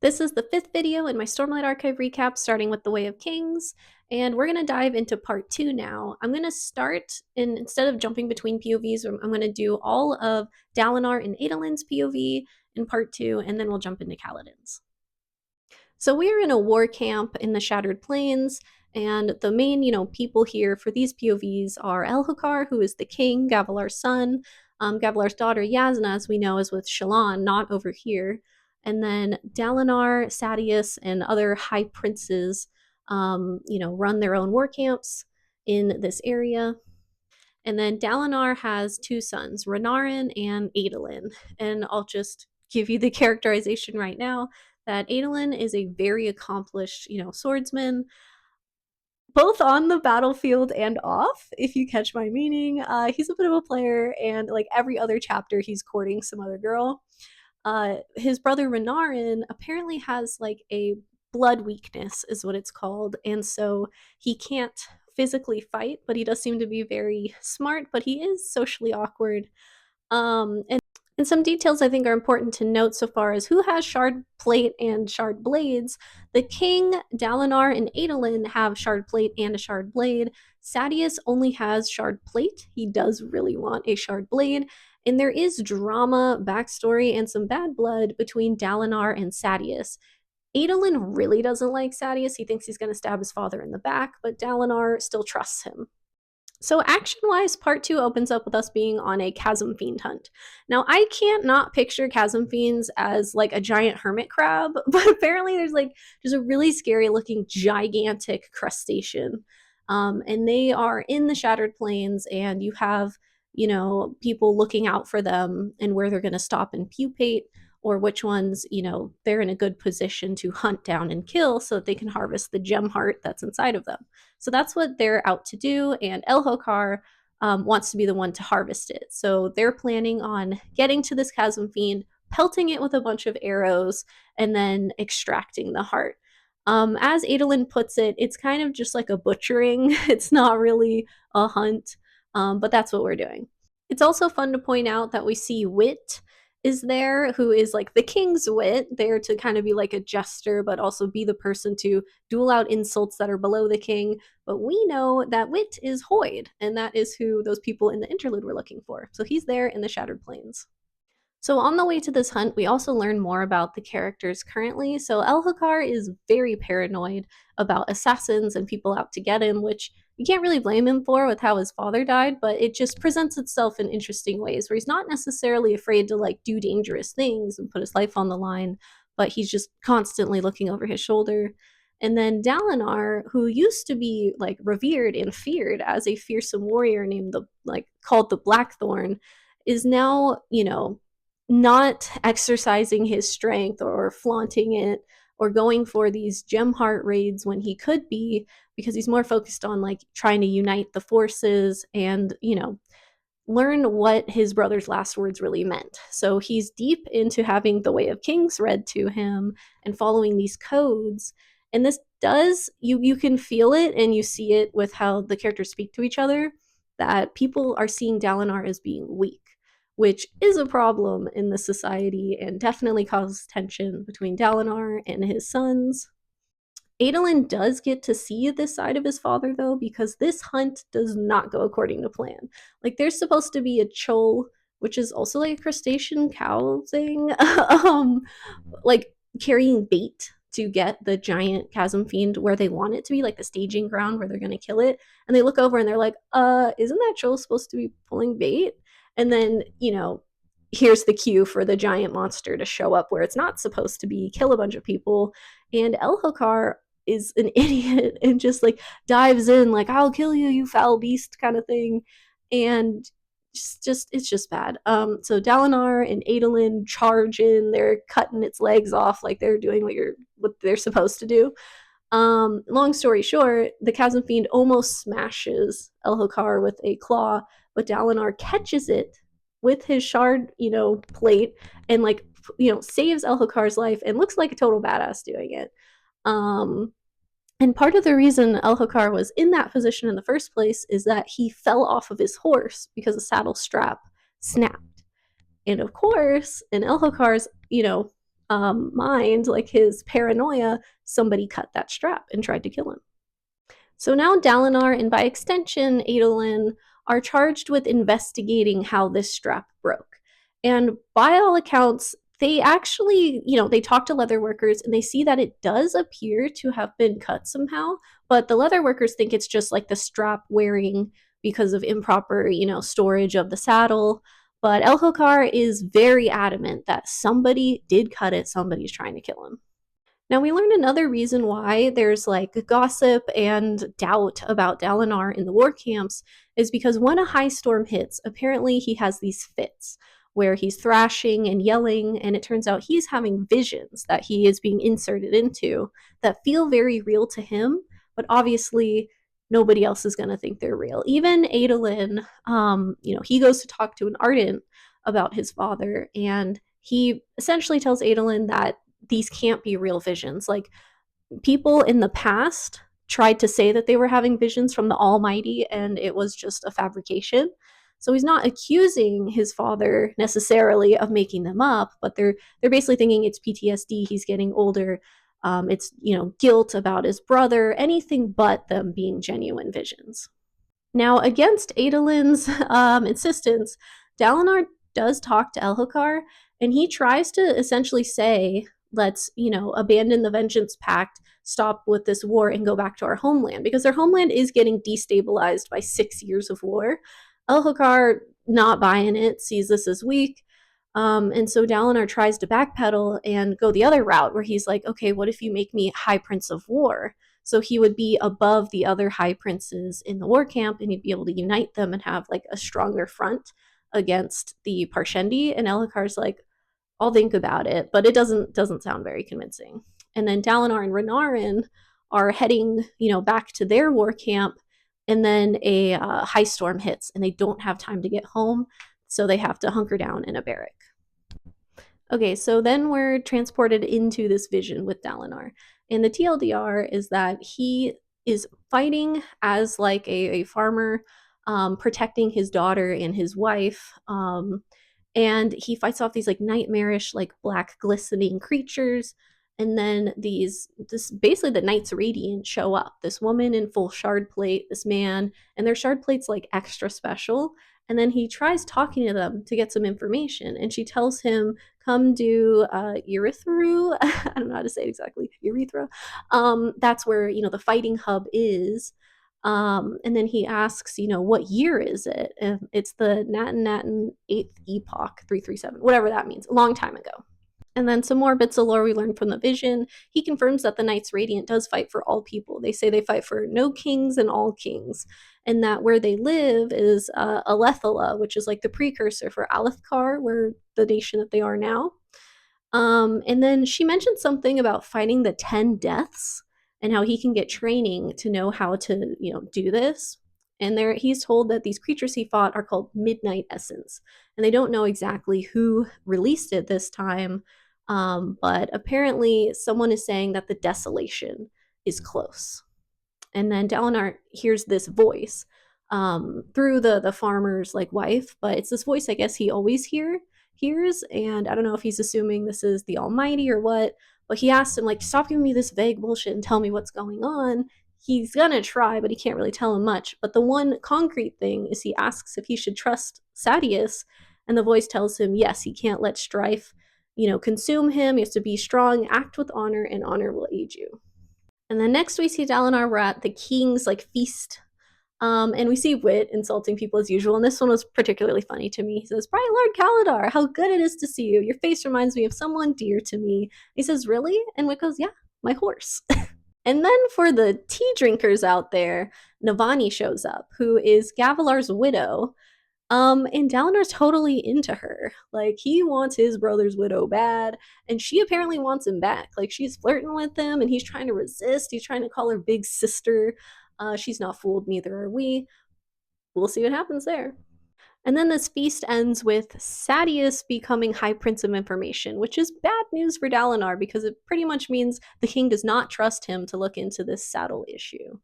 This is the 5th video in my Stormlight Archive recap, starting with the Way of Kings, and we're going to dive into part 2 now. I'm going to start, instead of jumping between POVs, I'm going to do all of Dalinar and Adolin's POV in part 2, and then we'll jump into Kaladin's. So we're in a war camp in the Shattered Plains, and the main, people here for these POVs are Elhokar, who is the king, Gavilar's son. Gavilar's daughter, Yasna, as we know, is with Shallan, not over here. And then Dalinar, Sadeas, and other high princes, run their own war camps in this area. And then Dalinar has two sons, Renarin and Adolin. And I'll just give you the characterization right now that Adolin is a very accomplished, swordsman, both on the battlefield and off, if you catch my meaning. He's a bit of a player, and like every other chapter, he's courting some other girl. His brother Renarin apparently has like a blood weakness, is what it's called, and so he can't physically fight, but he does seem to be very smart, but he is socially awkward. And some details I think are important to note so far as who has shard plate and shard blades. The king, Dalinar, and Adolin have shard plate and a shard blade. Sadeas only has shard plate. He does really want a shard blade. And there is drama, backstory, and some bad blood between Dalinar and Sadeas. Adolin really doesn't like Sadeas. He thinks he's going to stab his father in the back, but Dalinar still trusts him. So action-wise, part 2 opens up with us being on a chasm fiend hunt. Now, I can't not picture chasm fiends as like a giant hermit crab, but apparently there's a really scary-looking gigantic crustacean. And they are in the Shattered Plains, and you have, people looking out for them and where they're going to stop and pupate, or which ones, they're in a good position to hunt down and kill so that they can harvest the gem heart that's inside of them. So that's what they're out to do, and Elhokar wants to be the one to harvest it. So they're planning on getting to this chasm fiend, pelting it with a bunch of arrows, and then extracting the heart. As Adolin puts it, it's kind of just like a butchering. It's not really a hunt, but that's what we're doing. It's also fun to point out that we see Wit is there, who is like the king's wit, there to kind of be like a jester, but also be the person to duel out insults that are below the king. But we know that Wit is Hoyd, and that is who those people in the interlude were looking for. So he's there in the Shattered Plains. So on the way to this hunt, we also learn more about the characters currently. So Elhokar is very paranoid about assassins and people out to get him, which you can't really blame him for with how his father died, but it just presents itself in interesting ways where he's not necessarily afraid to like do dangerous things and put his life on the line, but he's just constantly looking over his shoulder. And then Dalinar, who used to be like revered and feared as a fearsome warrior named called the Blackthorn, is now, not exercising his strength or flaunting it or going for these gem heart raids when he could be, because he's more focused on like trying to unite the forces and, learn what his brother's last words really meant. So he's deep into having the Way of Kings read to him and following these codes. And this does, you can feel it and you see it with how the characters speak to each other, that people are seeing Dalinar as being weak, which is a problem in the society and definitely causes tension between Dalinar and his sons. Adolin does get to see this side of his father, though, because this hunt does not go according to plan. Like, there's supposed to be a chol, which is also like a crustacean cow thing, like carrying bait to get the giant chasm fiend where they want it to be, like the staging ground where they're going to kill it. And they look over and they're like, isn't that chol supposed to be pulling bait? And then, here's the cue for the giant monster to show up where it's not supposed to be, kill a bunch of people. And Elhokar is an idiot and just like dives in like, I'll kill you, you foul beast, kind of thing. And it's just bad. So Dalinar and Adolin charge in, they're cutting its legs off like they're doing what they're supposed to do. Long story short, the chasm fiend almost smashes Elhokar with a claw, but Dalinar catches it with his shard, plate, and like, saves Elhokar's life and looks like a total badass doing it. And part of the reason Elhokar was in that position in the first place is that he fell off of his horse because the saddle strap snapped. And of course, in Elhokar's, mind, like his paranoia, somebody cut that strap and tried to kill him. So now Dalinar and by extension Adolin are charged with investigating how this strap broke. And by all accounts, they actually, they talk to leather workers and they see that it does appear to have been cut somehow, but the leather workers think it's just like the strap wearing because of improper, storage of the saddle. But Elhokar is very adamant that somebody did cut it, somebody's trying to kill him. Now, we learned another reason why there's like gossip and doubt about Dalinar in the war camps is because when a high storm hits, apparently he has these fits where he's thrashing and yelling, and it turns out he's having visions that he is being inserted into that feel very real to him, but obviously nobody else is going to think they're real. Even Adolin, he goes to talk to an Ardent about his father, and he essentially tells Adolin that these can't be real visions. Like, people in the past tried to say that they were having visions from the Almighty and it was just a fabrication. So he's not accusing his father necessarily of making them up, but they're basically thinking it's PTSD, he's getting older, it's guilt about his brother, anything but them being genuine visions. Now, against Adolin's insistence, Dalinar does talk to Elhokar, and he tries to essentially say, let's, abandon the Vengeance Pact, stop with this war, and go back to our homeland, because their homeland is getting destabilized by 6 years of war. Elhokar, not buying it, sees this as weak, and so Dalinar tries to backpedal and go the other route, where he's like, okay, what if you make me High Prince of War? So he would be above the other high princes in the war camp, and he'd be able to unite them and have like a stronger front against the Parshendi. And Elhokar's like, I'll think about it, but it doesn't sound very convincing. And then Dalinar and Renarin are heading, back to their war camp, and then a high storm hits, and they don't have time to get home, so they have to hunker down in a barrack. Okay, so then we're transported into this vision with Dalinar. And the TLDR is that he is fighting as like a farmer, protecting his daughter and his wife. And he fights off these like nightmarish, like black glistening creatures. And then basically the Knights Radiant show up. This woman in full shard plate, this man, and their shard plate's like extra special. And then he tries talking to them to get some information, and she tells him, come do Urethru. I don't know how to say it exactly. Urethra. That's where, the fighting hub is. And then he asks, what year is it? And it's the Natin 8th Epoch 337, whatever that means, a long time ago. And then some more bits of lore we learned from the vision. He confirms that the Knights Radiant does fight for all people. They say they fight for no kings and all kings, and that where they live is Alethala, which is like the precursor for Alethkar, where the nation that they are now. And then she mentioned something about fighting the 10 deaths and how he can get training to know how to, do this. And he's told that these creatures he fought are called Midnight Essence, and they don't know exactly who released it this time. But apparently someone is saying that the desolation is close. And then Dalinar hears this voice through the farmer's like wife, but it's this voice I guess he always hears, and I don't know if he's assuming this is the Almighty or what, but he asks him like, stop giving me this vague bullshit and tell me what's going on. He's gonna try, but he can't really tell him much. But the one concrete thing is he asks if he should trust Sadeas, and the voice tells him yes, he can't let strife consume him. He has to be strong, act with honor, and honor will aid you. And then next we see Dalinar, we're at the king's like feast. And we see Wit insulting people as usual, and this one was particularly funny to me. He says, Bright Lord Kaladar, how good it is to see you. Your face reminds me of someone dear to me. He says, really? And Wit goes, yeah, my horse. And then for the tea drinkers out there, Navani shows up, who is Gavilar's widow. And Dalinar's totally into her. Like, he wants his brother's widow bad, and she apparently wants him back. Like, she's flirting with him, and he's trying to resist. He's trying to call her big sister. She's not fooled, neither are we. We'll see what happens there. And then this feast ends with Sadeas becoming High Prince of Information, which is bad news for Dalinar because it pretty much means the king does not trust him to look into this saddle issue.